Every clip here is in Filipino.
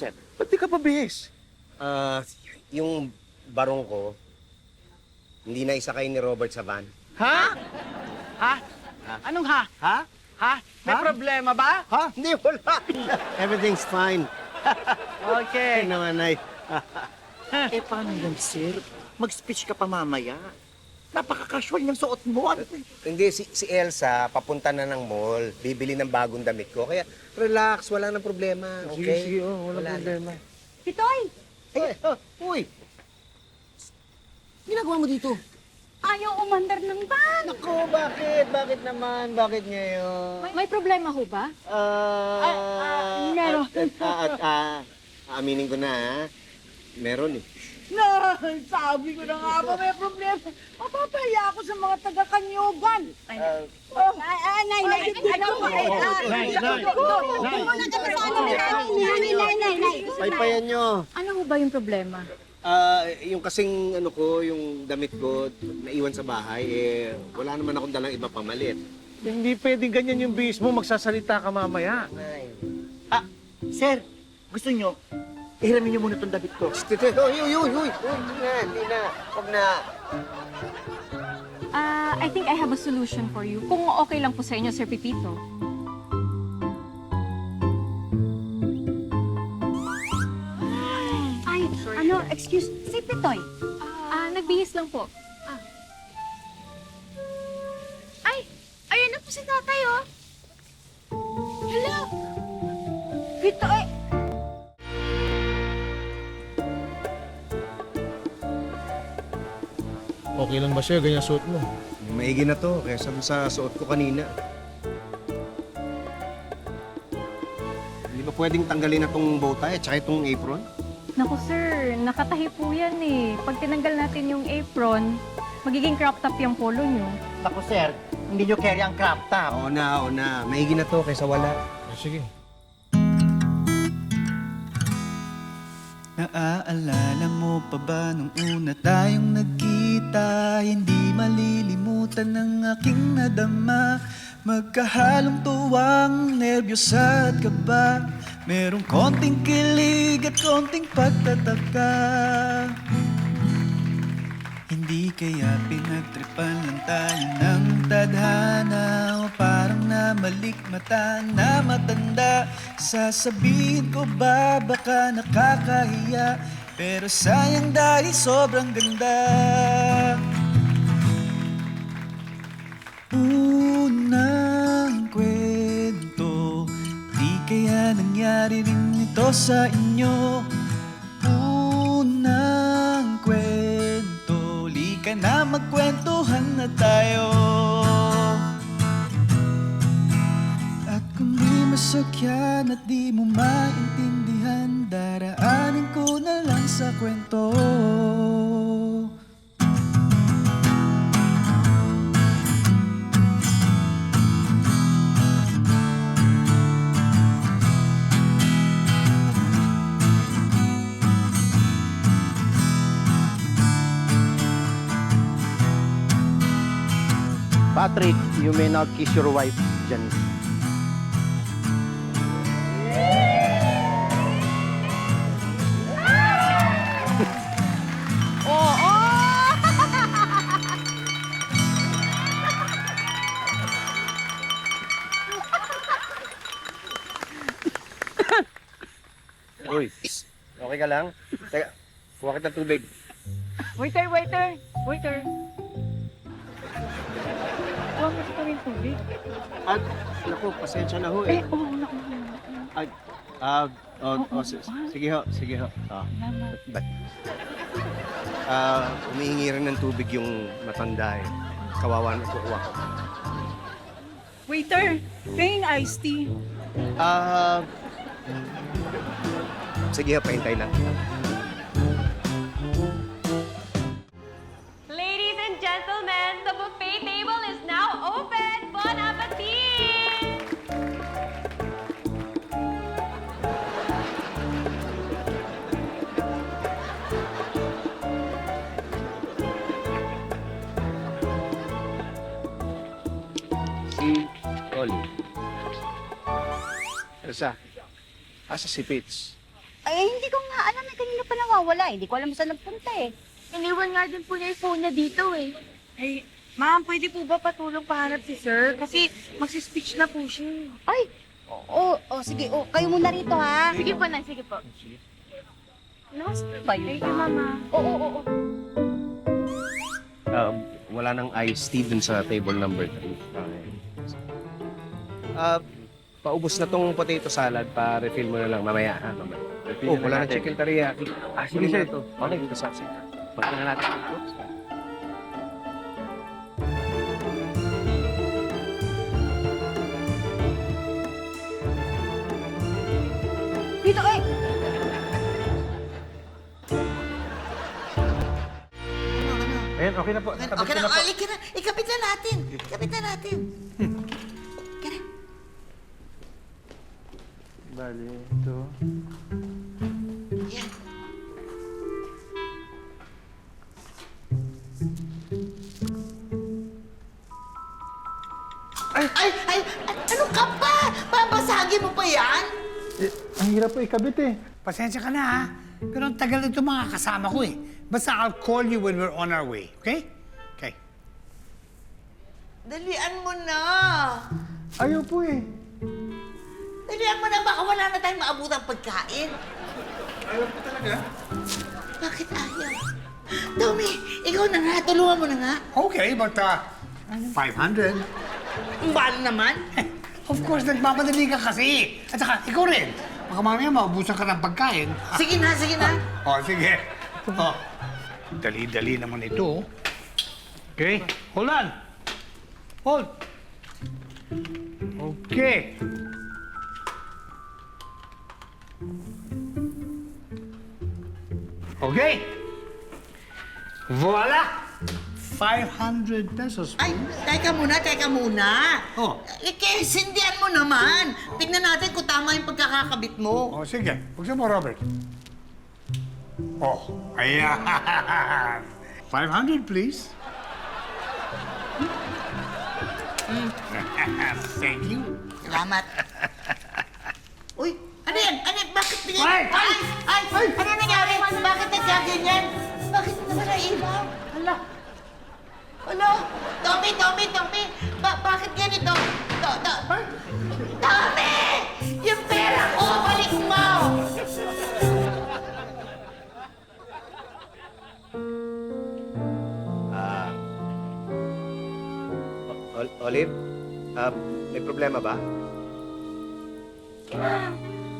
sir. Ba't di ka pabihis? Yung barong ko, hindi na isakay ni Robert sa van. Ha? Ha? Anong ha? Ha? Ha? May Ha? problema ba? Ha? Hindi, wala. Everything's fine. Okay. Naman, Nay. Eh, paano yan, sir? Mag-speech ka pa mamaya. Napaka-casual niyang suot mo. Ano? Hindi, si Elsa, papunta na ng mall. Bibili ng bagong damit ko. Kaya, relax, wala nang problema. Okay? Sige, walang Wala na. problema. Pitoy! Ay, uy! Ginagawa mo dito? Ayaw umandar ng van! Naku, bakit? Bakit naman? Bakit ngayon? May problema ho ba? Meron. Aminin ko na, ha? Meron eh. Sabi ko na nga ba may problema. Mapapahiya ako sa mga taga-Kanyugan. Nay, Paypayan nyo. ano ho ba yung problema? Yung kasing ano ko, yung damit ko, naiwan sa bahay, eh, wala naman akong dalang iba pamalit. Hindi pwedeng ganyan yung bihis mo. Magsasalita ka mamaya. Ah, sir, gusto nyo, ihiramin nyo muna itong damit ko. Uy! Hindi na. Huwag na. I think I have a solution for you. Kung okay lang po sa inyo, Sir Pipito. Ay, excuse, si Pitoy. Nagbihis lang po. Ay, ayun na po si tatay, oh. Hello. Pitoy. Okay lang ba sa'yo? Ganyan suot mo. Maigi na to, kaysa sa suot ko kanina. Hindi ba pwedeng tanggalin na tong bow tie at saka itong apron? Naku, sir, nakatahi po yan eh. Pag tinanggal natin yung apron, magiging crop top yung polo nyo. Ako, sir, hindi nyo carry ang crop top. Oo na. Maigi na to kaysa wala. Sige. Naaalala mo pa ba nung una tayong nagkita? Hindi malilimutan ng aking nadama. Magkahalong tuwang, nerbiyos at kaba. Merong konting kilig at konting pagtataka. Hindi kaya pinagtripan lang tayo ng tadhana, o parang namalikmata na matanda. Sasabihin ko ba baka nakakahiya, pero sayang dahil sobrang ganda. Unang kwento, di kaya nangyari rin ito sa inyo. Unang kwento, lika na magkwentuhan na tayo. At kung di masakyan at di mo maintindihan, daraanin ko na lang sa kwento. Patrick, you may now kiss your wife, Janice. Uy, okay ka lang? Teka, kuha kita tubig. Waiter! Huwag mo sa kami tubig. Naku, pasensya na ho eh. Oo, naku. Sige ho. Salamat. Umihingi rin ng tubig yung matanda eh. Kawawa na kukuha ko. Waiter, plain iced tea. Sige ho, pahintay lang. Ladies and gentlemen, the buffet table is now open. Bon appetit! Si Oli. Elsa, asa si Pitts? Ay, hindi ko nga alam eh. Kanina pa nawawala. Hindi ko alam saan nagpunta eh. Iniwan nga din po niya yung phone niya dito eh. Ay, ma'am, pwede po ba patulong pahanap si sir? Kasi magsispeech na po siya. Ay, sige. Kayo muna rito ha. Sige po, Nay. Sige po. Nasaan ba yun? Thank you, Mama. Oo. Wala nang iced tea dun sa table number 3. Paubos na tong potato salad. Pa-refill mo na lang mamaya. Mamaya. Wala na chicken teriyaki. Sige, sir. Okay, dito sa akin. Pagka na natin ito. Dito, ay! Ayan, okay na po. Okay na, alik ka na. Ikapit na natin. Ikapit na natin. Bali, ito. Yan. Ay, ano ka pa? Babasagin mo pa yan? Ang hirap po ikabit eh. Pasensya ka na, ha? Pero ang tagal nito mga kasama ko, eh. Basta I'll call you when we're on our way, okay? Okay. Dalian mo na. Ayaw po eh. Dalian mo na. Baka wala na tayong maabutang pagkain. Ayaw po talaga? Bakit ayaw? Tommy, ikaw na nga. Tulungan mo na nga. Okay, but 500. Ang mahal naman. Of course, nagmamadali ka kasi. At saka, ikaw rin. Baka mamaya maubusan ka ng pagkain. Sige na, sige na. Sige. Dali-dali naman ito. Okay, hold on. Hold. Okay. Okay. Voila! 500 pesos. Ay, teka muna. Oh. Sindihan mo naman. Tingnan natin kung tama yung pagkakakabit mo. Oh, sige. Buksan mo, Robert. Oh, ayan. 500, please. Thank you. Salamat. Uy, ano yan? Bakit bigyan? Ay! Ano nangyari? Bakit nagkaganyan? Bakit naman nailaw? Hala, Tommy! Bakit ganito? Tommy! Yung pera ko, balik mo! Olive, may problema ba?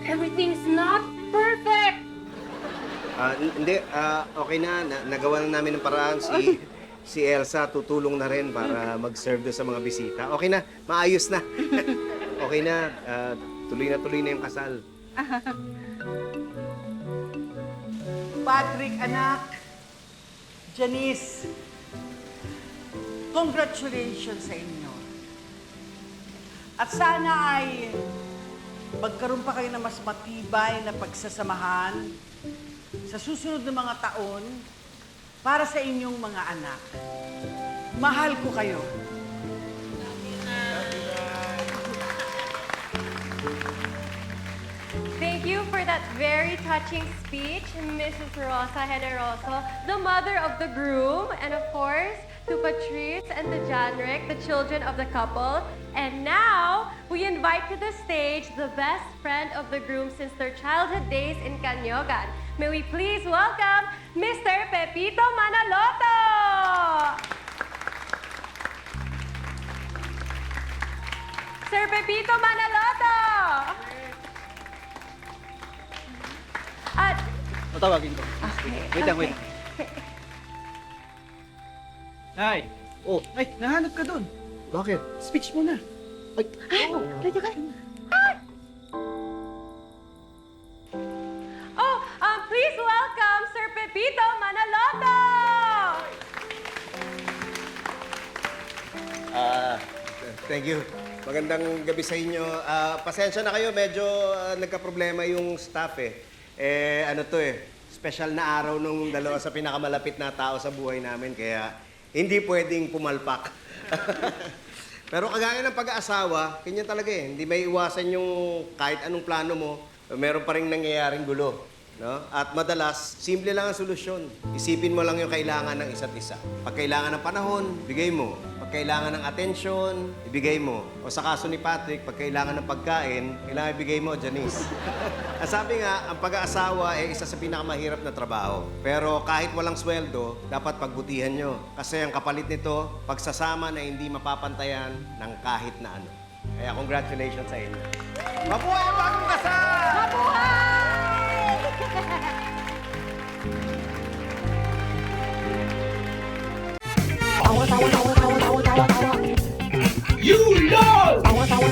Everything's not perfect! Hindi, okay na. Nagawa na namin ng paraan. Si Elsa tutulong na rin para mag-serve doon sa mga bisita. Okay na, maayos na. Okay na, tuloy na yung kasal. Patrick, anak. Janice, congratulations sa inyo. At sana ay magkaroon pa kayo ng mas matibay na pagsasamahan sa susunod na mga taon para sa inyong mga anak. Mahal ko kayo. Thank you for that very touching speech, Mrs. Rosa Generoso, the mother of the groom, and of course, to Patrice and to Janrick, the children of the couple. And now, we invite to the stage the best friend of the groom since their childhood days in Canyogan. May we please welcome Mr. Pepito Manaloto! Sir Pepito Manaloto! At, Matawagin ko. Wait lang. Nay! Oh, Ay, nahanap ka doon. Bakit? Speech mo na. please welcome Sir Pepito Manaloto! Thank you. Magandang gabi sa inyo. Pasensya na kayo, medyo nagka-problema yung staff eh. Special na araw nung dalawa sa pinakamalapit na tao sa buhay namin, kaya hindi pwedeng pumalpak. Pero kagaya ng pag-aasawa, ganyan talaga eh. Hindi may iwasan yung kahit anong plano mo, meron pa rin nangyayaring gulo. No? At madalas, simple lang ang solusyon. Isipin mo lang yung kailangan ng isa't isa. Pag kailangan ng panahon, bigay mo. Pag kailangan ng atensyon, ibigay mo. O sa kaso ni Patrick, pag kailangan ng pagkain, kailangan ibigay mo, Janice. Ang sabi nga, ang pag-aasawa ay isa sa pinakamahirap na trabaho. Pero kahit walang sweldo, dapat pagbutihan nyo. Kasi ang kapalit nito, pagsasama na hindi mapapantayan ng kahit na ano. Kaya congratulations sa inyo. Mabuhay ang bagong kasal! You know!